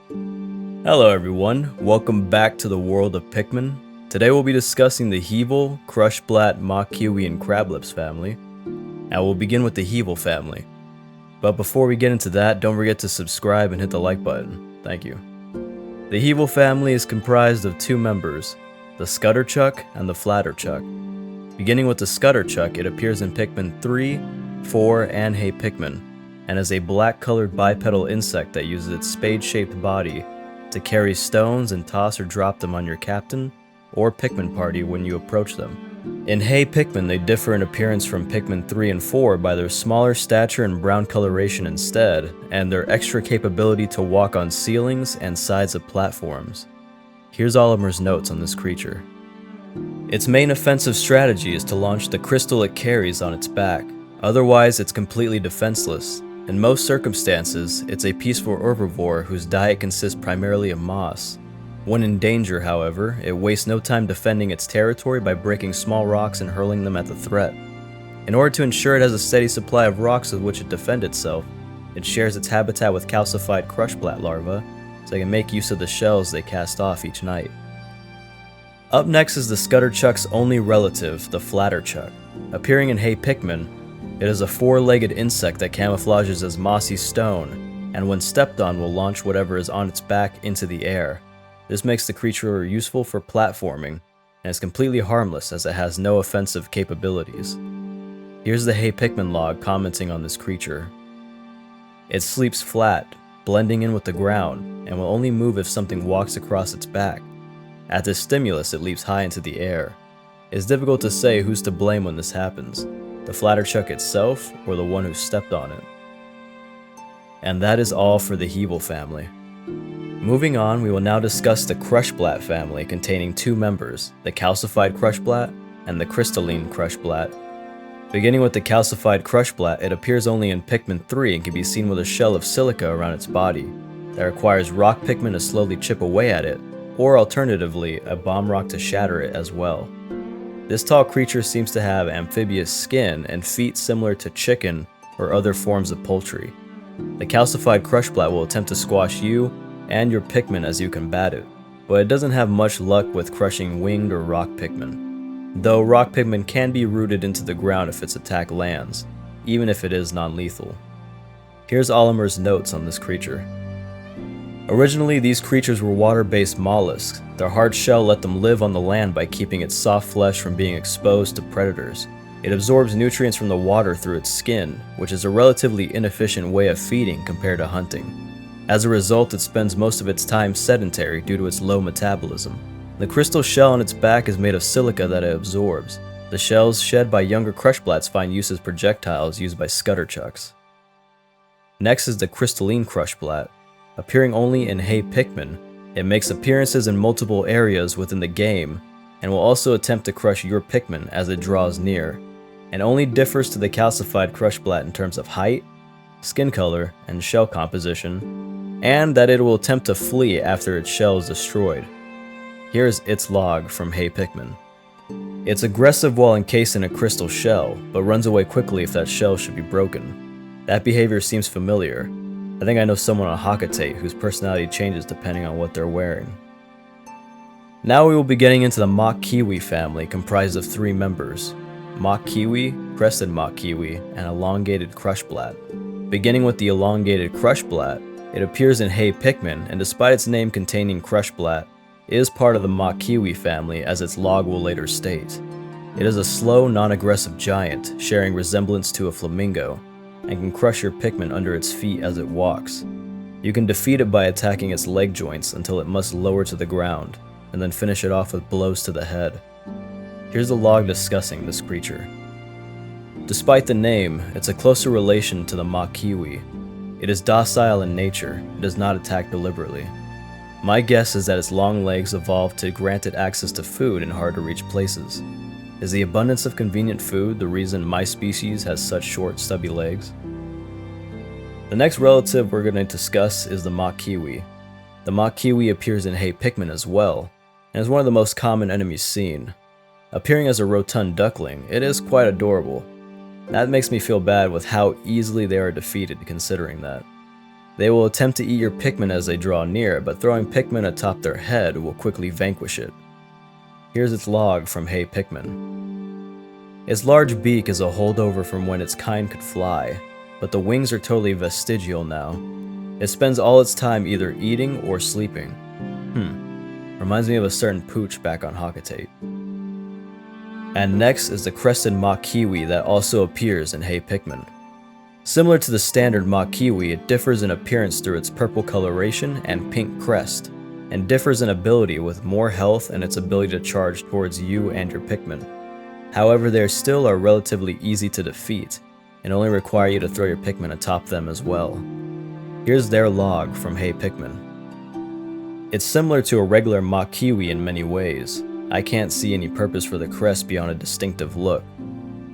Hello everyone, welcome back to the world of Pikmin. Today we'll be discussing the Heevil, Crushblat, Mach-Kiwi, and Crablipps family, and we'll begin with the Heevil family. But before we get into that, don't forget to subscribe and hit the like button. Thank you. The Heevil family is comprised of two members, the Scutterchuck and the Flatterchuck. Beginning with the Scutterchuck, it appears in Pikmin 3, 4, and Hey Pikmin, and is a black-colored bipedal insect that uses its spade-shaped body to carry stones and toss or drop them on your captain or Pikmin party when you approach them. In Hey Pikmin, they differ in appearance from Pikmin 3 and 4 by their smaller stature and brown coloration instead, and their extra capability to walk on ceilings and sides of platforms. Here's Olimer's notes on this creature. Its main offensive strategy is to launch the crystal it carries on its back. Otherwise, it's completely defenseless. In most circumstances, it's a peaceful herbivore whose diet consists primarily of moss. When in danger, however, it wastes no time defending its territory by breaking small rocks and hurling them at the threat. In order to ensure it has a steady supply of rocks with which to defend itself, it shares its habitat with calcified crushblat larvae, so they can make use of the shells they cast off each night. Up next is the Scutterchuck's only relative, the Flatterchuck. Appearing in Hey Pikmin, it is a four-legged insect that camouflages as mossy stone, and when stepped on will launch whatever is on its back into the air. This makes the creature useful for platforming, and is completely harmless as it has no offensive capabilities. Here's the Hey Pikmin log commenting on this creature. It sleeps flat, blending in with the ground, and will only move if something walks across its back. At this stimulus, it leaps high into the air. It's difficult to say who's to blame when this happens, the Flatterchuck itself or the one who stepped on it. And that is all for the Heevil family. Moving on, we will now discuss the Crushblat family containing two members, the Calcified Crushblat and the Crystalline Crushblat. Beginning with the Calcified Crushblat, it appears only in Pikmin 3 and can be seen with a shell of silica around its body that requires rock Pikmin to slowly chip away at it, or alternatively, a bomb rock to shatter it as well. This tall creature seems to have amphibious skin and feet similar to chicken or other forms of poultry. The Calcified Crushblat will attempt to squash you and your Pikmin as you combat it, but it doesn't have much luck with crushing winged or rock Pikmin. Though rock Pikmin can be rooted into the ground if its attack lands, even if it is non-lethal. Here's Olimer's notes on this creature. Originally, these creatures were water-based mollusks. Their hard shell let them live on the land by keeping its soft flesh from being exposed to predators. It absorbs nutrients from the water through its skin, which is a relatively inefficient way of feeding compared to hunting. As a result, it spends most of its time sedentary due to its low metabolism. The crystal shell on its back is made of silica that it absorbs. The shells shed by younger Crushblats find use as projectiles used by Scutterchucks. Next is the Crystalline Crushblat. Appearing only in Hey Pikmin, it makes appearances in multiple areas within the game, and will also attempt to crush your Pikmin as it draws near, and only differs to the Calcified Crushblat in terms of height, skin color, and shell composition, and that it will attempt to flee after its shell is destroyed. Here is its log from Hey Pikmin. It's aggressive while encased in a crystal shell, but runs away quickly if that shell should be broken. That behavior seems familiar. I think I know someone on Hakatate whose personality changes depending on what they're wearing. Now we will be getting into the Mach-Kiwi family comprised of three members, Mach-Kiwi, Crested Mach-Kiwi, and Elongated Crushblat. Beginning with the Elongated Crushblat, it appears in Hey Pikmin, and despite its name containing Crushblat, it is part of the Mach-Kiwi family as its log will later state. It is a slow, non-aggressive giant, sharing resemblance to a flamingo, and can crush your Pikmin under its feet as it walks. You can defeat it by attacking its leg joints until it must lower to the ground, and then finish it off with blows to the head. Here's the log discussing this creature. Despite the name, it's a closer relation to the Mach-Kiwi. It is docile in nature, it does not attack deliberately. My guess is that its long legs evolved to grant it access to food in hard-to-reach places. Is the abundance of convenient food the reason my species has such short, stubby legs? The next relative we're going to discuss is the Mach-Kiwi. The Mach-Kiwi appears in Hey Pikmin as well, and is one of the most common enemies seen. Appearing as a rotund duckling, it is quite adorable. That makes me feel bad with how easily they are defeated considering that. They will attempt to eat your Pikmin as they draw near, but throwing Pikmin atop their head will quickly vanquish it. Here's its log from Hey Pikmin. Its large beak is a holdover from when its kind could fly, but the wings are totally vestigial now. It spends all its time either eating or sleeping. Reminds me of a certain pooch back on Hakatate. And next is the crested mock kiwi that also appears in Hey Pikmin. Similar to the standard mock kiwi, it differs in appearance through its purple coloration and pink crest, and differs in ability with more health and its ability to charge towards you and your Pikmin. However, they still are relatively easy to defeat, and only require you to throw your Pikmin atop them as well. Here's their log from Hey Pikmin. It's similar to a regular mock kiwi in many ways. I can't see any purpose for the crest beyond a distinctive look.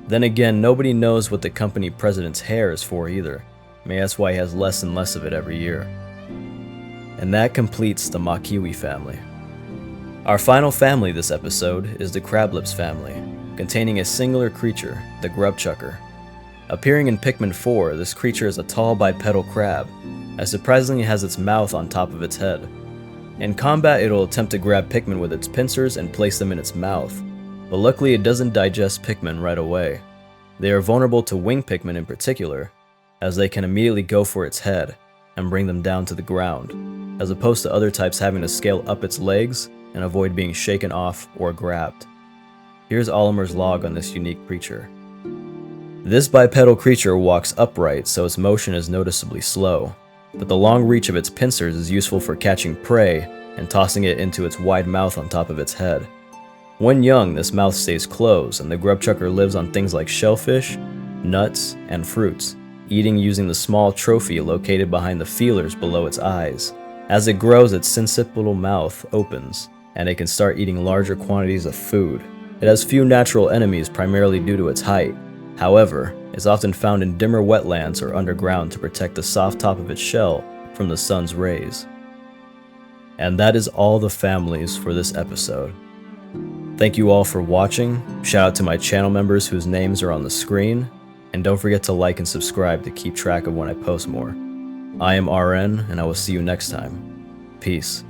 Then again, nobody knows what the company president's hair is for either. Maybe that's why he has less and less of it every year. And that completes the mock kiwi family. Our final family this episode is the Crablipps family, containing a singular creature, the grubchucker. Appearing in Pikmin 4, this creature is a tall bipedal crab, that surprisingly has its mouth on top of its head. In combat, it'll attempt to grab Pikmin with its pincers and place them in its mouth, but luckily it doesn't digest Pikmin right away. They are vulnerable to wing Pikmin in particular, as they can immediately go for its head and bring them down to the ground, as opposed to other types having to scale up its legs and avoid being shaken off or grabbed. Here's Olimer's log on this unique creature. This bipedal creature walks upright, so its motion is noticeably slow, but the long reach of its pincers is useful for catching prey and tossing it into its wide mouth on top of its head. When young, this mouth stays closed, and the grubchucker lives on things like shellfish, nuts, and fruits, eating using the small trophy located behind the feelers below its eyes. As it grows, its sincipitable mouth opens, and it can start eating larger quantities of food. It has few natural enemies primarily due to its height. However, it's often found in dimmer wetlands or underground to protect the soft top of its shell from the sun's rays. And that is all the families for this episode. Thank you all for watching, shout out to my channel members whose names are on the screen, and don't forget to like and subscribe to keep track of when I post more. I am RN, and I will see you next time. Peace.